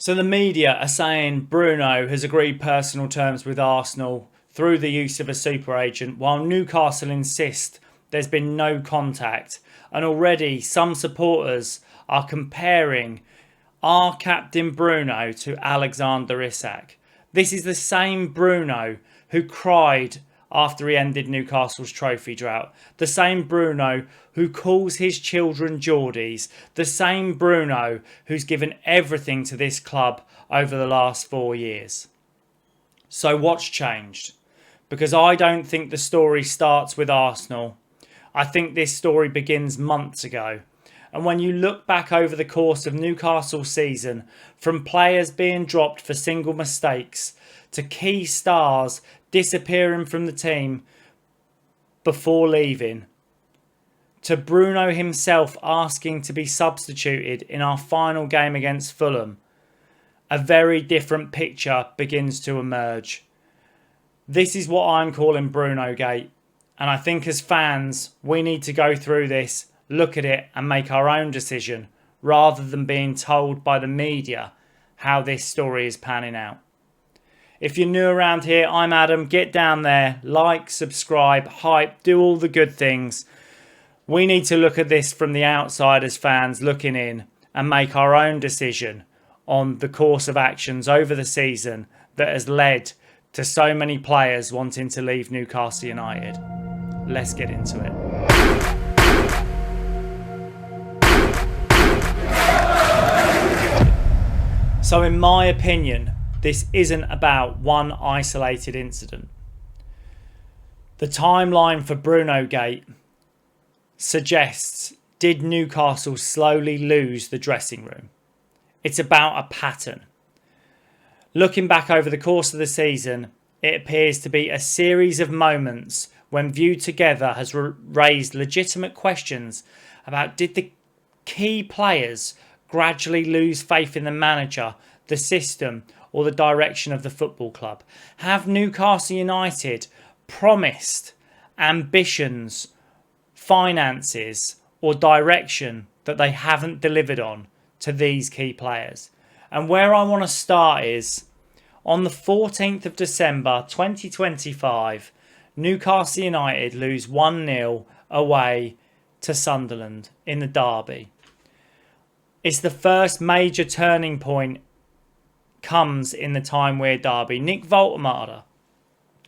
So the media are saying Bruno has agreed personal terms with Arsenal through the use of a super agent, while Newcastle insist there's been no contact. And already some supporters are comparing our captain Bruno to Alexander Isak. This is the same Bruno who cried after he ended Newcastle's trophy drought. The same Bruno who calls his children Geordies. The same Bruno who's given everything to this club over the last 4 years. So what's changed? Because I don't think the story starts with Arsenal. I think this story begins months ago. And when you look back over the course of Newcastle's season, from players being dropped for single mistakes to key stars disappearing from the team before leaving, to Bruno himself asking to be substituted in our final game against Fulham, a very different picture begins to emerge. This is what I'm calling BrunoGate. And I think as fans, we need to go through this, look at it and make our own decision rather than being told by the media how this story is panning out. If you're new around here, I'm Adam. Get down there, like, subscribe, hype, do all the good things. We need to look at this from the outside as fans looking in and make our own decision on the course of actions over the season that has led to so many players wanting to leave Newcastle United. Let's get into it. So in my opinion, this isn't about one isolated incident. The timeline for BrunoGate suggests, did Newcastle slowly lose the dressing room? It's about a pattern. Looking back over the course of the season, it appears to be a series of moments when viewed together has raised legitimate questions about, did the key players gradually lose faith in the manager, the system, or the direction of the football club? Have Newcastle United promised ambitions, finances, or direction that they haven't delivered on to these key players? And where I want to start is, on the 14th of December 2025, Newcastle United lose 1-0 away to Sunderland in the derby. It's the first major turning point comes in the Time Weird derby. Nick Woltemade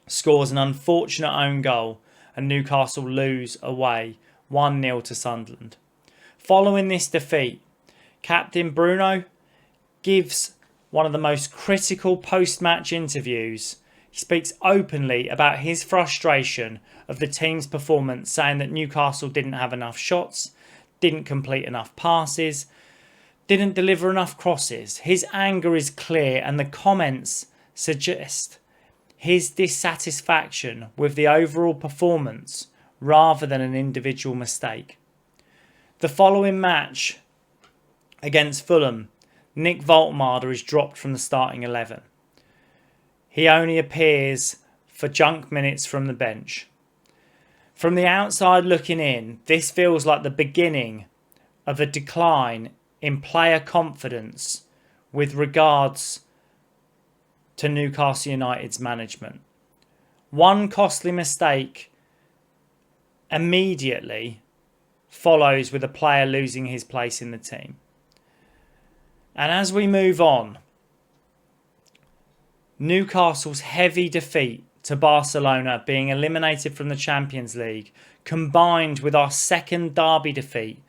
scores an unfortunate own goal and Newcastle lose away 1-0 to Sunderland. Following this defeat, Captain Bruno gives one of the most critical post-match interviews. He speaks openly about his frustration of the team's performance, saying that Newcastle didn't have enough shots, didn't complete enough passes, didn't deliver enough crosses. His anger is clear and the comments suggest his dissatisfaction with the overall performance rather than an individual mistake. The following match against Fulham, Nick Woltemade is dropped from the starting 11. He only appears for junk minutes from the bench. From the outside looking in, this feels like the beginning of a decline in player confidence with regards to Newcastle United's management. One costly mistake immediately follows with a player losing his place in the team. And as we move on, Newcastle's heavy defeat to Barcelona, being eliminated from the Champions League, combined with our second derby defeat,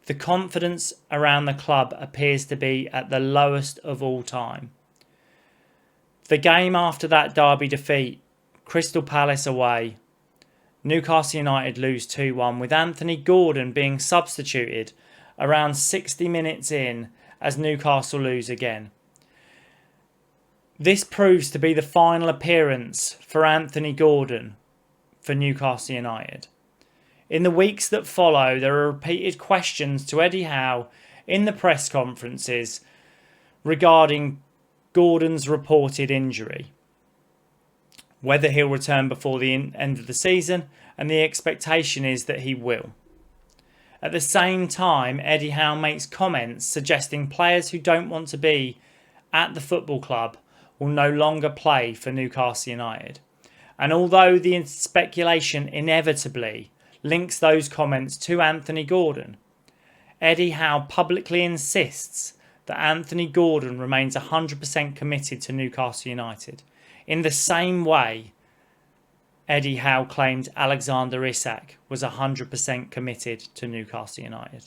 the confidence around the club appears to be at the lowest of all time. The game after that derby defeat, Crystal Palace away, Newcastle United lose 2-1 with Anthony Gordon being substituted around 60 minutes in as Newcastle lose again. This proves to be the final appearance for Anthony Gordon for Newcastle United. In the weeks that follow, there are repeated questions to Eddie Howe in the press conferences regarding Gordon's reported injury, whether he'll return before the end of the season, and the expectation is that he will. At the same time, Eddie Howe makes comments suggesting players who don't want to be at the football club will no longer play for Newcastle United. And although the speculation inevitably links those comments to Anthony Gordon, Eddie Howe publicly insists that Anthony Gordon remains 100% committed to Newcastle United, in the same way Eddie Howe claimed Alexander Isak was 100% committed to Newcastle United.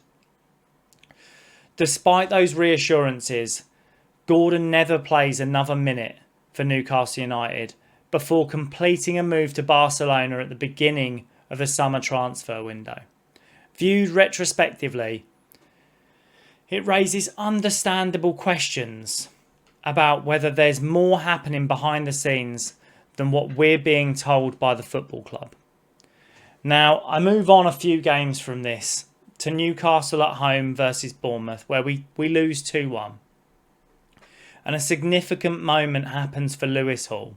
Despite those reassurances, Gordon never plays another minute for Newcastle United before completing a move to Barcelona at the beginning of the summer transfer window. Viewed retrospectively, it raises understandable questions about whether there's more happening behind the scenes than what we're being told by the football club. Now, I move on a few games from this to Newcastle at home versus Bournemouth, where we lose 2-1. And a significant moment happens for Lewis Hall.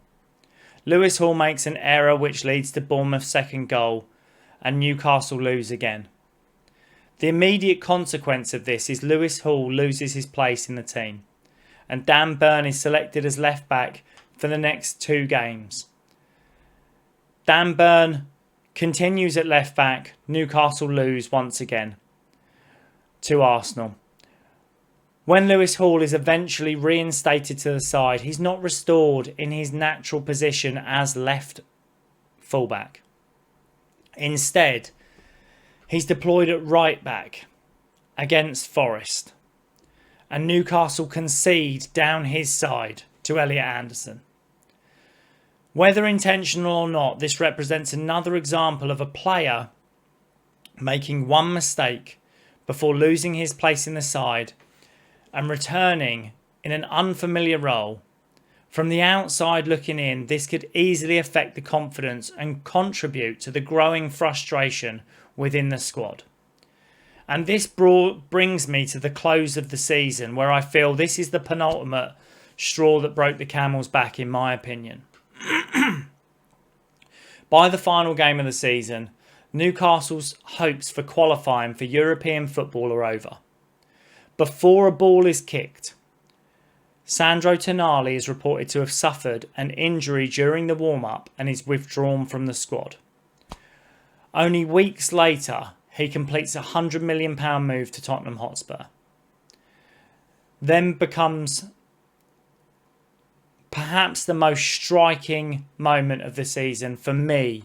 Lewis Hall makes an error which leads to Bournemouth's second goal, and Newcastle lose again. The immediate consequence of this is Lewis Hall loses his place in the team, and Dan Burn is selected as left back for the next 2 games. Dan Burn continues at left back. Newcastle lose once again to Arsenal. When Lewis Hall is eventually reinstated to the side, he's not restored in his natural position as left fullback. Instead, he's deployed at right back against Forest, and Newcastle concede down his side to Elliot Anderson. Whether intentional or not, this represents another example of a player making one mistake before losing his place in the side and returning in an unfamiliar role. From the outside looking in, this could easily affect the confidence and contribute to the growing frustration within the squad. And this brings me to the close of the season, where I feel this is the penultimate straw that broke the camel's back, in my opinion. By the final game of the season, Newcastle's hopes for qualifying for European football are over. Before a ball is kicked, Sandro Tonali is reported to have suffered an injury during the warm-up and is withdrawn from the squad. Only weeks later, he completes a £100 million move to Tottenham Hotspur. Then becomes perhaps the most striking moment of the season for me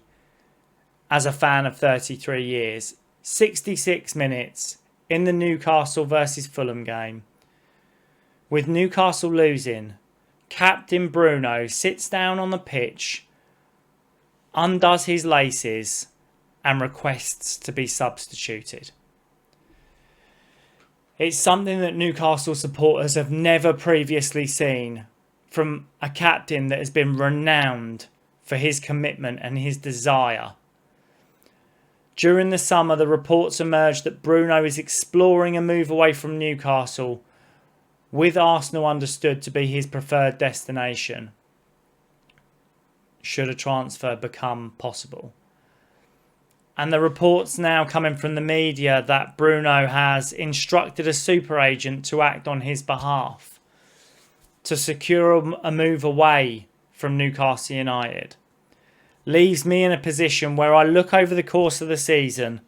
as a fan of 33 years. 66 minutes in the Newcastle versus Fulham game. With Newcastle losing, Captain Bruno sits down on the pitch, undoes his laces and requests to be substituted. It's something that Newcastle supporters have never previously seen from a captain that has been renowned for his commitment and his desire. During the summer, the reports emerged that Bruno is exploring a move away from Newcastle, with Arsenal understood to be his preferred destination, should a transfer become possible. And the reports now coming from the media that Bruno has instructed a super agent to act on his behalf to secure a move away from Newcastle United leaves me in a position where I look over the course of the season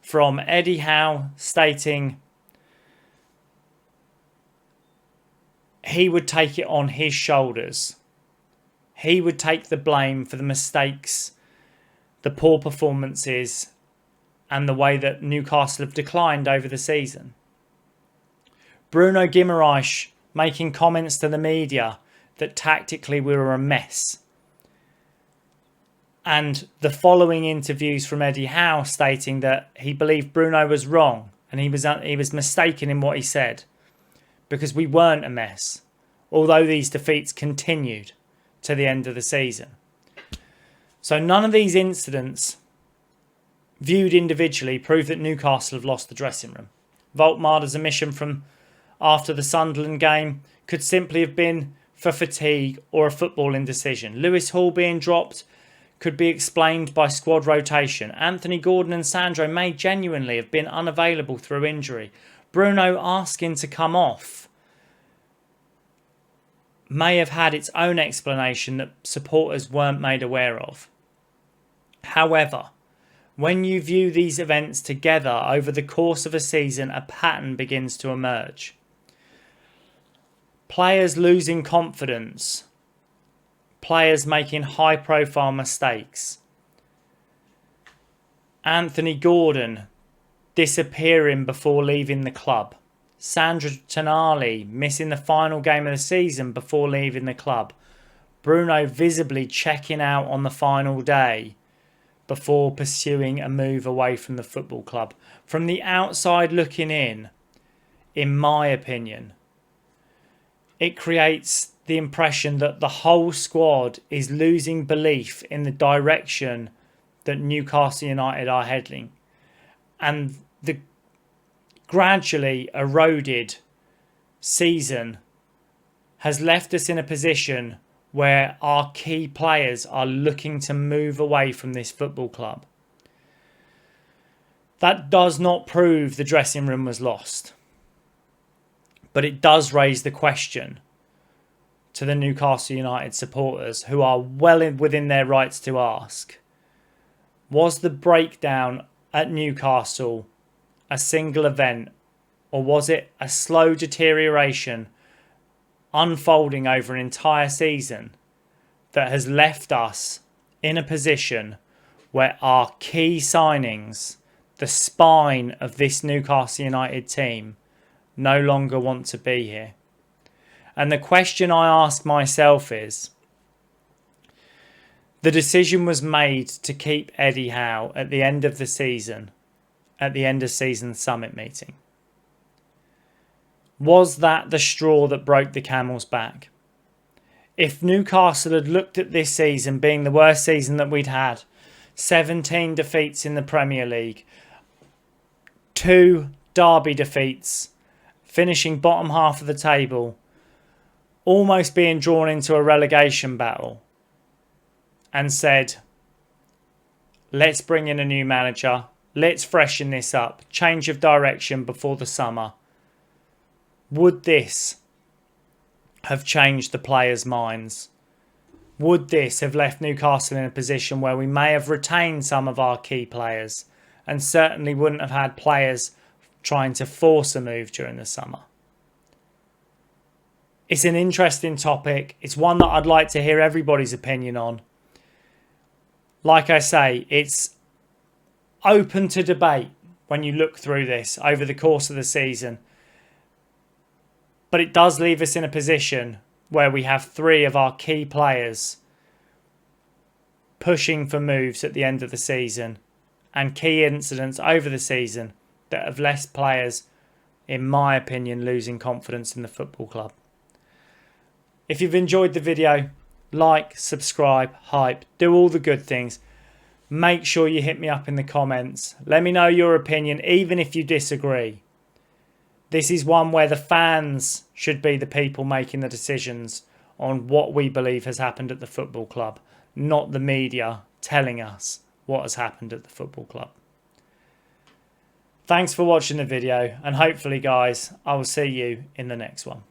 from Eddie Howe stating he would take it on his shoulders. He would take the blame for the mistakes, the poor performances, and the way that Newcastle have declined over the season. Bruno Guimarães making comments to the media that tactically we were a mess. And the following interviews from Eddie Howe stating that he believed Bruno was wrong and he was mistaken in what he said because we weren't a mess, although these defeats continued to the end of the season. So none of these incidents, viewed individually, prove that Newcastle have lost the dressing room. Woltemade's omission from after the Sunderland game could simply have been for fatigue or a football indecision. Lewis Hall being dropped could be explained by squad rotation. Anthony Gordon and Sandro may genuinely have been unavailable through injury. Bruno asking to come off may have had its own explanation that supporters weren't made aware of. However, when you view these events together over the course of a season, a pattern begins to emerge. Players losing confidence, players making high-profile mistakes, Anthony Gordon disappearing before leaving the club, Sandro Tonali missing the final game of the season before leaving the club, Bruno visibly checking out on the final day before pursuing a move away from the football club. From the outside looking in my opinion, it creates the impression that the whole squad is losing belief in the direction that Newcastle United are heading. And the gradually eroded season has left us in a position where our key players are looking to move away from this football club. That does not prove the dressing room was lost. But it does raise the question to the Newcastle United supporters, who are well within their rights to ask, was the breakdown at Newcastle a single event, or was it a slow deterioration unfolding over an entire season that has left us in a position where our key signings, the spine of this Newcastle United team, no longer want to be here? And the question I ask myself is, the decision was made to keep Eddie Howe at the end of the season, at the end of season summit meeting. Was that the straw that broke the camel's back? If Newcastle had looked at this season being the worst season that we'd had, 17 defeats in the Premier League, 2 derby defeats, finishing bottom half of the table, almost being drawn into a relegation battle, and said, let's bring in a new manager, let's freshen this up, change of direction before the summer, would this have changed the players' minds? Would this have left Newcastle in a position where we may have retained some of our key players and certainly wouldn't have had players trying to force a move during the summer? It's an interesting topic. It's one that I'd like to hear everybody's opinion on. Like I say, it's open to debate when you look through this over the course of the season. But it does leave us in a position where we have 3 of our key players pushing for moves at the end of the season, and key incidents over the season that have left players, in my opinion, losing confidence in the football club. If you've enjoyed the video, like, subscribe, hype, do all the good things. Make sure you hit me up in the comments. Let me know your opinion, even if you disagree. This is one where the fans should be the people making the decisions on what we believe has happened at the football club, not the media telling us what has happened at the football club. Thanks for watching the video, and hopefully, guys, I will see you in the next one.